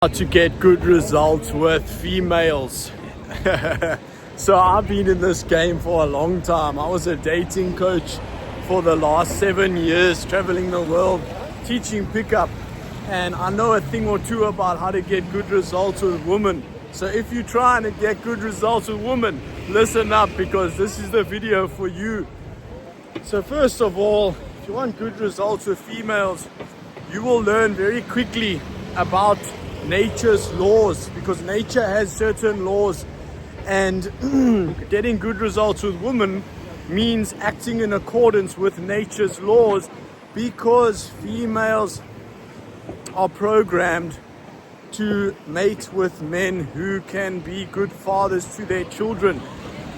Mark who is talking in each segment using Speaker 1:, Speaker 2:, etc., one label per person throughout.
Speaker 1: How to get good results with females. So I've been in this game for a long time. I was a dating coach for the last 7 years, traveling the world, teaching pickup, and I know a thing or two about how to get good results with women. So if you're trying to get good results with women, listen up, because this is the video for you. So first of all, if you want good results with females, you will learn very quickly about nature's laws, because nature has certain laws, and getting good results with women means acting in accordance with nature's laws, because females are programmed to mate with men who can be good fathers to their children.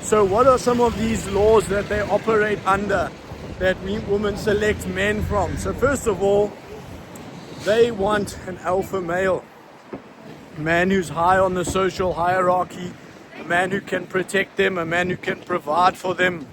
Speaker 1: So what are some of these laws that they operate under, that women select men from? So first of all, they want an alpha male. A man who's high on the social hierarchy, a man who can protect them, a man who can provide for them.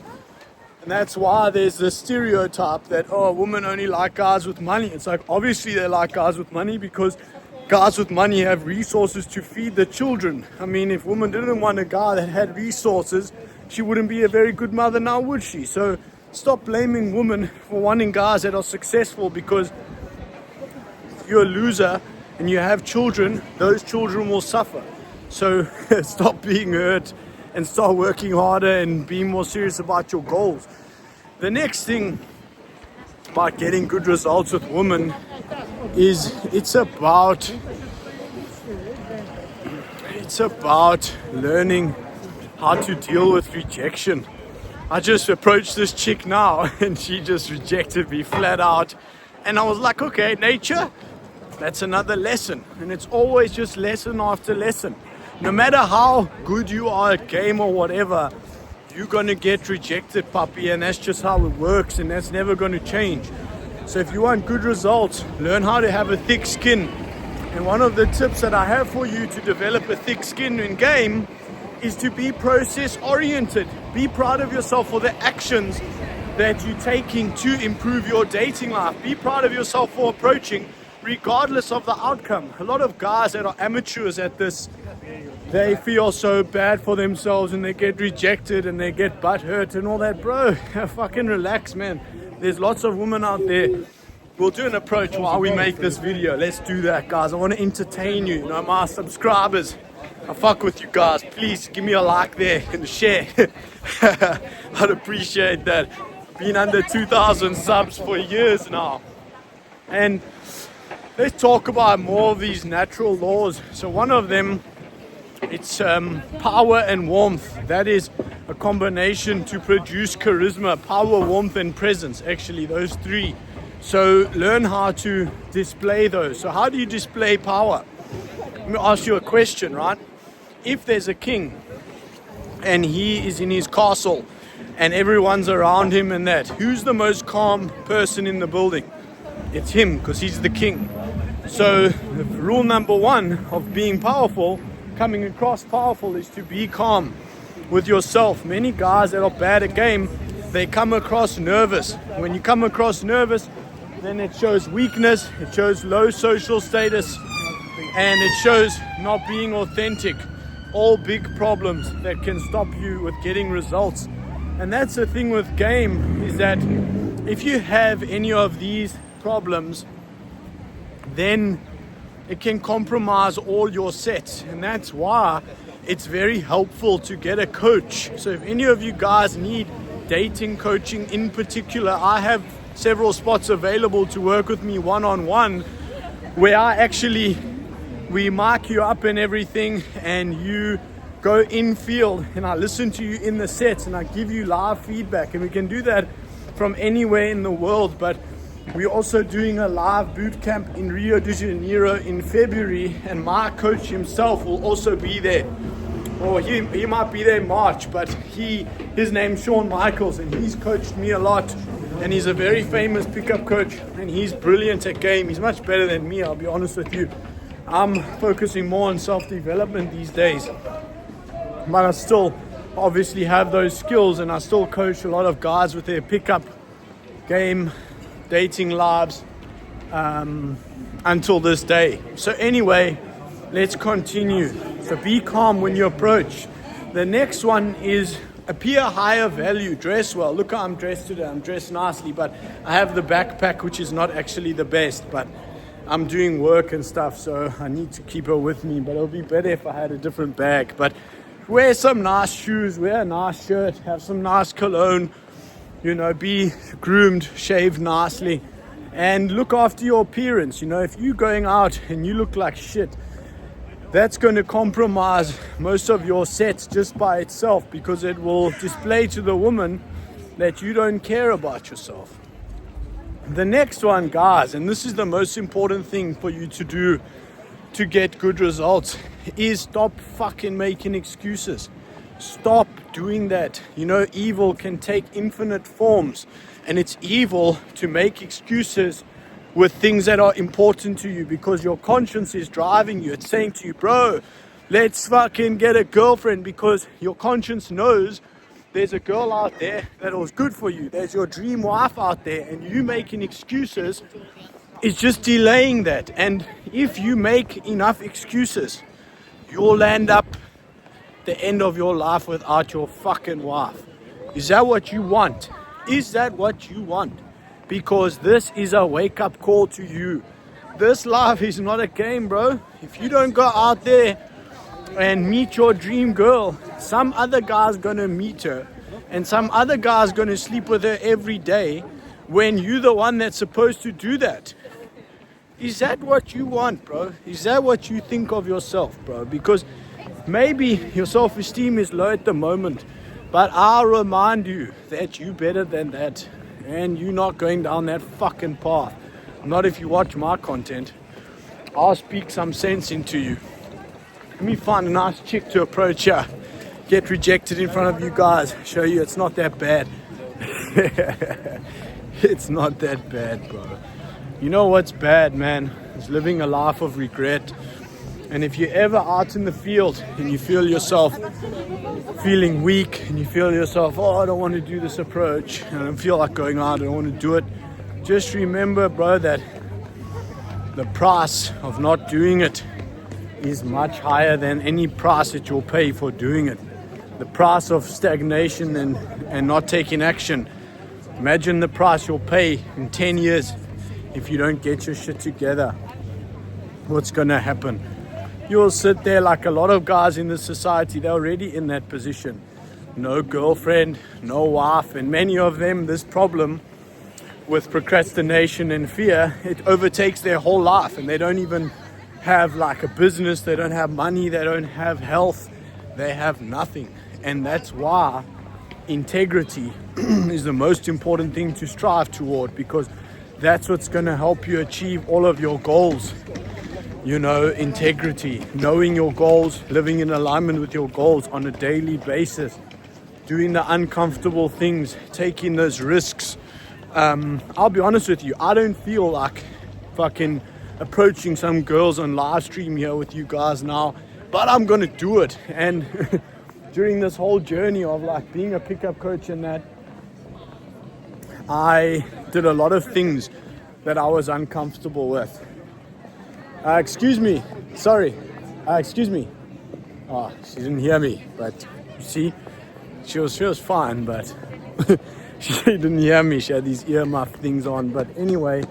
Speaker 1: And that's why there's this stereotype that, oh, women only like guys with money. It's like, obviously they like guys with money because guys with money have resources to feed the children. I mean, if women didn't want a guy that had resources, she wouldn't be a very good mother now, would she? So stop blaming women for wanting guys that are successful, because if you're a loser and you have children, those children will suffer. So stop being hurt and start working harder and being more serious about your goals. The next thing about getting good results with women is it's about learning how to deal with rejection. I just approached this chick now and she just rejected me flat out, and I was like, okay, nature, that's another lesson. And it's always just lesson after lesson. No matter how good you are at game or whatever, you're gonna get rejected, puppy, and that's just how it works, and that's never gonna change. So if you want good results, learn how to have a thick skin. And one of the tips that I have for you to develop a thick skin in game is to be process oriented. Be proud of yourself for the actions that you're taking to improve your dating life. Be proud of yourself for approaching regardless of the outcome. A lot of guys that are amateurs at this, they feel so bad for themselves and they get rejected and they get butthurt and all that. Bro, fucking relax, man. There's lots of women out there. We'll do an approach while we make this video. Let's do that, guys. I want to entertain you, my subscribers. I fuck with you guys. Please give me a like there and a share. I'd appreciate that. Been under 2,000 subs for years now. And let's talk about more of these natural laws. So one of them, it's power and warmth. That is a combination to produce charisma, power, warmth, and presence. Actually, those three. So learn how to display those. So how do you display power? Let me ask you a question, right? If there's a king and he is in his castle and everyone's around him and that, who's the most calm person in the building? It's him, because he's the king. So rule number one of being powerful, coming across powerful, is to be calm with yourself. Many guys that are bad at game, they come across nervous. When you come across nervous, then it shows weakness, it shows low social status, and it shows not being authentic. All big problems that can stop you with getting results. And that's the thing with game, is that if you have any of these problems, then it can compromise all your sets. And that's why it's very helpful to get a coach. So if any of you guys need dating coaching in particular, I have several spots available to work with me one-on-one, where we mark you up and everything, and you go in field and I listen to you in the sets and I give you live feedback. And we can do that from anywhere in the world. But we're also doing a live boot camp in Rio de Janeiro in February, and my coach himself will also be there. Or he might be there in March, but his name's Sean Michaels, and he's coached me a lot, and he's a very famous pickup coach, and he's brilliant at game. He's much better than me, I'll be honest with you. I'm focusing more on self-development these days, but I still obviously have those skills, and I still coach a lot of guys with their pickup game, dating lives, until this day. So anyway, Let's continue. So be calm when you approach. The next one is appear higher value, dress well. Look how I'm dressed today. I'm dressed nicely, but I have the backpack, which is not actually the best, but I'm doing work and stuff, so I need to keep her with me. But it'll be better if I had a different bag. But wear some nice shoes, wear a nice shirt, have some nice cologne, you know, be groomed, shaved nicely, and look after your appearance. You know, if you're going out and you look like shit, that's going to compromise most of your sets just by itself, because it will display to the woman that you don't care about yourself. The next one, guys, and this is the most important thing for you to do to get good results, is stop fucking making excuses. Stop doing that. You know, evil can take infinite forms, and it's evil to make excuses with things that are important to you, because your conscience is driving you. It's saying to you, bro, let's fucking get a girlfriend, because your conscience knows there's a girl out there that was good for you. There's your dream wife out there, and you making excuses is just delaying that. And if you make enough excuses, you'll end up the end of your life without your fucking wife. Is that what you want? Is that what you want? Because this is a wake-up call to you. This life is not a game, bro. If you don't go out there and meet your dream girl, some other guy's gonna meet her, and some other guy's gonna sleep with her every day, when you're the one that's supposed to do that. Is that what you want, bro? Is that what you think of yourself, bro? Because maybe your self-esteem is low at the moment, but I'll remind you that you're better than that, and you're not going down that fucking path. Not if you watch my content. I'll speak some sense into you. Let me find a nice chick to approach here. Get rejected in front of you guys. Show you it's not that bad. It's not that bad, bro. You know what's bad, man? It's living a life of regret. And if you're ever out in the field and you feel yourself feeling weak, and you feel yourself, oh, I don't want to do this approach, and I don't feel like going out, I don't want to do it, just remember, bro, that the price of not doing it is much higher than any price that you'll pay for doing it. The price of stagnation and not taking action. Imagine the price you'll pay in 10 years if you don't get your shit together. What's gonna happen? You'll sit there like a lot of guys in this society. They're already in that position. No girlfriend, no wife, and many of them, this problem with procrastination and fear, it overtakes their whole life, and they don't even have like a business, they don't have money, they don't have health, they have nothing. And that's why integrity is the most important thing to strive toward, because that's what's going to help you achieve all of your goals. You know, integrity, knowing your goals, living in alignment with your goals on a daily basis, doing the uncomfortable things, taking those risks. I'll be honest with you, I don't feel like fucking approaching some girls on live stream here with you guys now, but I'm gonna do it. And during this whole journey of like being a pickup coach and that, I did a lot of things that I was uncomfortable with. Excuse me, sorry, excuse me. Oh, she didn't hear me, but you see, she was fine, but she didn't hear me. She had these earmuff things on. But anyway,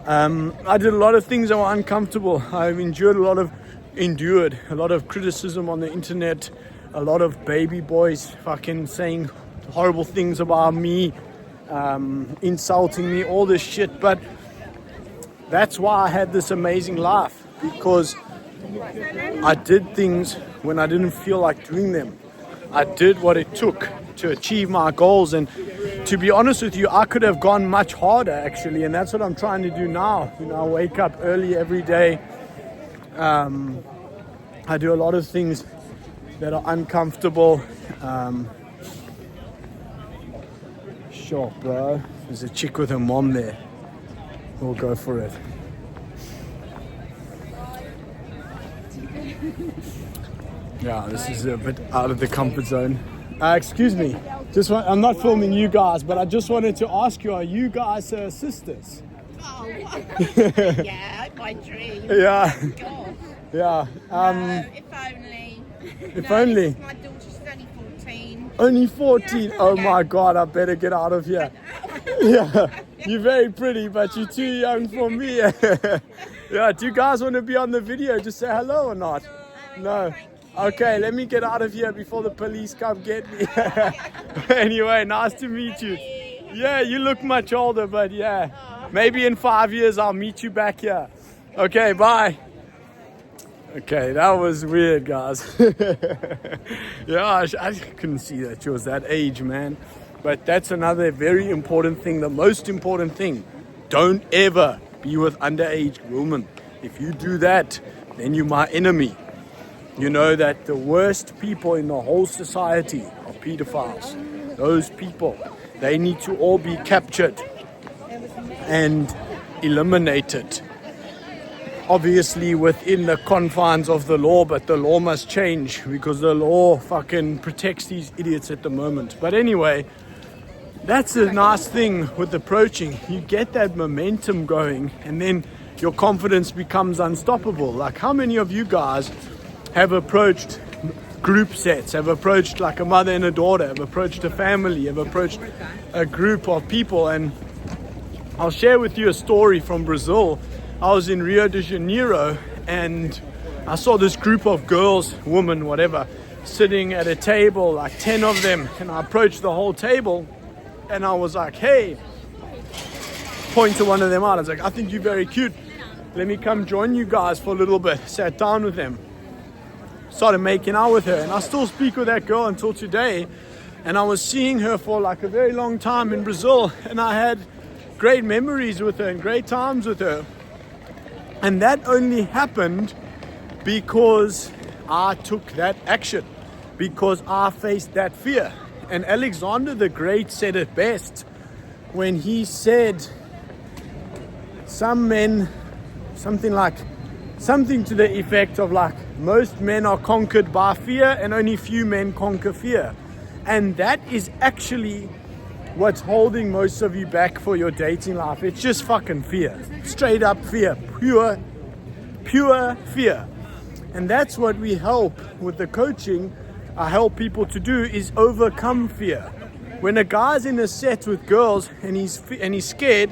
Speaker 1: I did a lot of things that were uncomfortable. I've endured a lot of criticism on the internet, a lot of baby boys fucking saying horrible things about me, insulting me, all this shit. But that's why I had this amazing life, because I did things when I didn't feel like doing them. I did what it took to achieve my goals, and to be honest with you, I could have gone much harder actually, and that's what I'm trying to do now. You know, I wake up early every day. I do a lot of things that are uncomfortable. Sure, bro. There's a chick with her mom there. We'll go for it. Yeah, this is a bit out of the comfort zone. Excuse me. I'm not filming you guys, but I just wanted to ask you, are you guys sisters?
Speaker 2: Oh, yeah, my dream.
Speaker 1: Yeah.
Speaker 2: God.
Speaker 1: Yeah.
Speaker 2: No, if only.
Speaker 1: If
Speaker 2: No,
Speaker 1: only.
Speaker 2: it's my daughter, she's only 14.
Speaker 1: Only 14. Oh my God, I better get out of here. Yeah, you're very pretty, but you're too young for me. Yeah, do you guys want to be on the video? Just say hello or not? No. Okay, let me get out of here before the police come get me. Anyway, nice to meet you. Yeah, you look much older, but yeah. Maybe in 5 years I'll meet you back here. Okay, bye. Okay, that was weird, guys. Yeah, I couldn't see that she was that age, man. But that's another very important thing, the most important thing. Don't ever be with underage women. If you do that, then you're my enemy. You know that the worst people in the whole society are pedophiles. Those people, they need to all be captured and eliminated. Obviously within the confines of the law, but the law must change because the law fucking protects these idiots at the moment. But anyway, that's a nice thing with approaching. You get that momentum going and then your confidence becomes unstoppable. Like how many of you guys have approached group sets, have approached like a mother and a daughter, have approached a family, have approached a group of people? And I'll share with you a story from Brazil. I was in Rio de Janeiro and I saw this group of girls, women, whatever, sitting at a table, like 10 of them. And I approached the whole table and I was like, hey, point to one of them out. I was like, I think you're very cute. Let me come join you guys for a little bit. Sat down with them. Started making out with her. And I still speak with that girl until today. And I was seeing her for like a very long time in Brazil. And I had great memories with her and great times with her. And that only happened because I took that action, because I faced that fear. And Alexander the Great said it best when he said, some men, something to the effect of like, most men are conquered by fear and only few men conquer fear. And that is actually what's holding most of you back for your dating life. It's just fucking fear. Straight up fear. Pure fear. And that's what we help with the coaching. I help people to do is overcome fear. When a guy's in a set with girls and he's scared,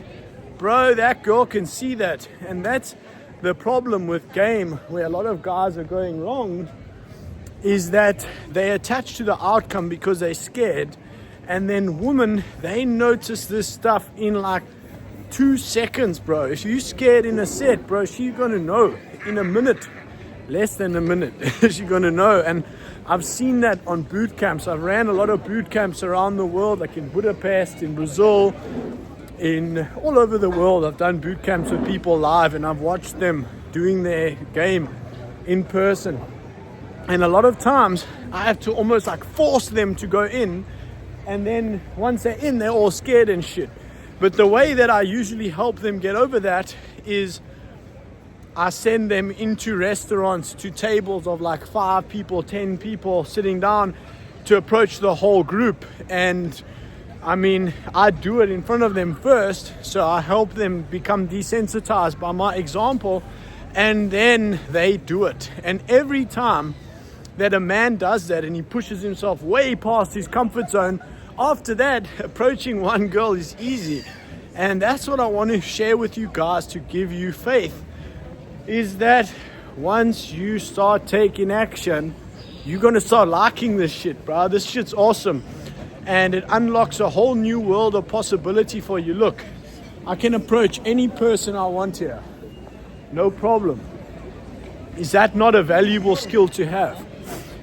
Speaker 1: bro, that girl can see that. And that's the problem with game, where a lot of guys are going wrong, is that they attach to the outcome because they're scared. And then women, they notice this stuff in like 2 seconds, bro. If you're scared in a set, bro, she's gonna know in a minute, less than a minute. She's gonna know. And I've seen that on boot camps. I've ran a lot of boot camps around the world, like in Budapest, in Brazil, in all over the world. I've done boot camps with people live and I've watched them doing their game in person. And a lot of times I have to almost like force them to go in. And then once they're in, they're all scared and shit. But the way that I usually help them get over that is I send them into restaurants, to tables of like 5 people, 10 people sitting down to approach the whole group. And I mean, I do it in front of them first. So I help them become desensitized by my example. And then they do it. And every time that a man does that and he pushes himself way past his comfort zone, after that, approaching one girl is easy. And that's what I want to share with you guys to give you faith, is that once you start taking action, you're going to start liking this shit, bro. This shit's awesome. And it unlocks a whole new world of possibility for you. Look, I can approach any person I want here. No problem. Is that not a valuable skill to have?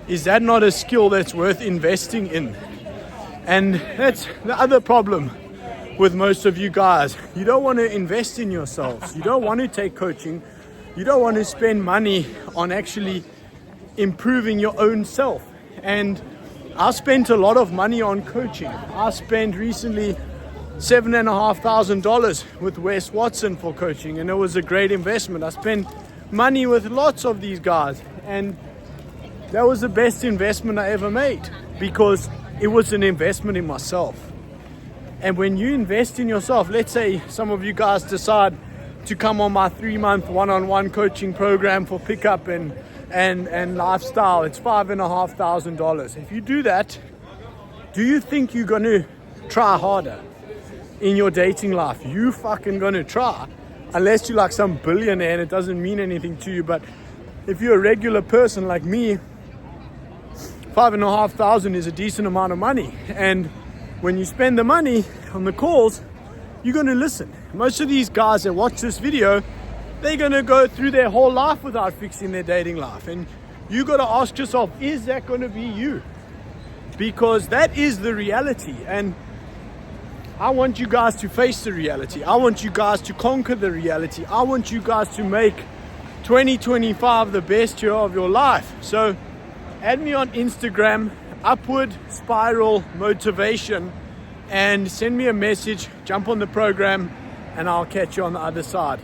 Speaker 1: Is that not a skill that's worth investing in? And that's the other problem with most of you guys. You don't want to invest in yourselves. You don't want to take coaching. You don't want to spend money on actually improving your own self. And I spent a lot of money on coaching. I spent recently $7,500 with Wes Watson for coaching, and it was a great investment. I spent money with lots of these guys, and that was the best investment I ever made, because it was an investment in myself. And when you invest in yourself, let's say some of you guys decide to come on my 3-month one-on-one coaching program for pickup and lifestyle, it's $5,500. If you do that, do you think you're going to try harder in your dating life? You fucking going to try, unless you're like some billionaire and it doesn't mean anything to you. But if you're a regular person like me, $5,500 is a decent amount of money. And when you spend the money on the calls, you're going to listen. Most of these guys that watch this video, they're going to go through their whole life without fixing their dating life. And you got to ask yourself, is that going to be you? Because that is the reality. And I want you guys to face the reality. I want you guys to conquer the reality. I want you guys to make 2025 the best year of your life. So add me on Instagram, Upward Spiral Motivation, and send me a message, jump on the program, and I'll catch you on the other side.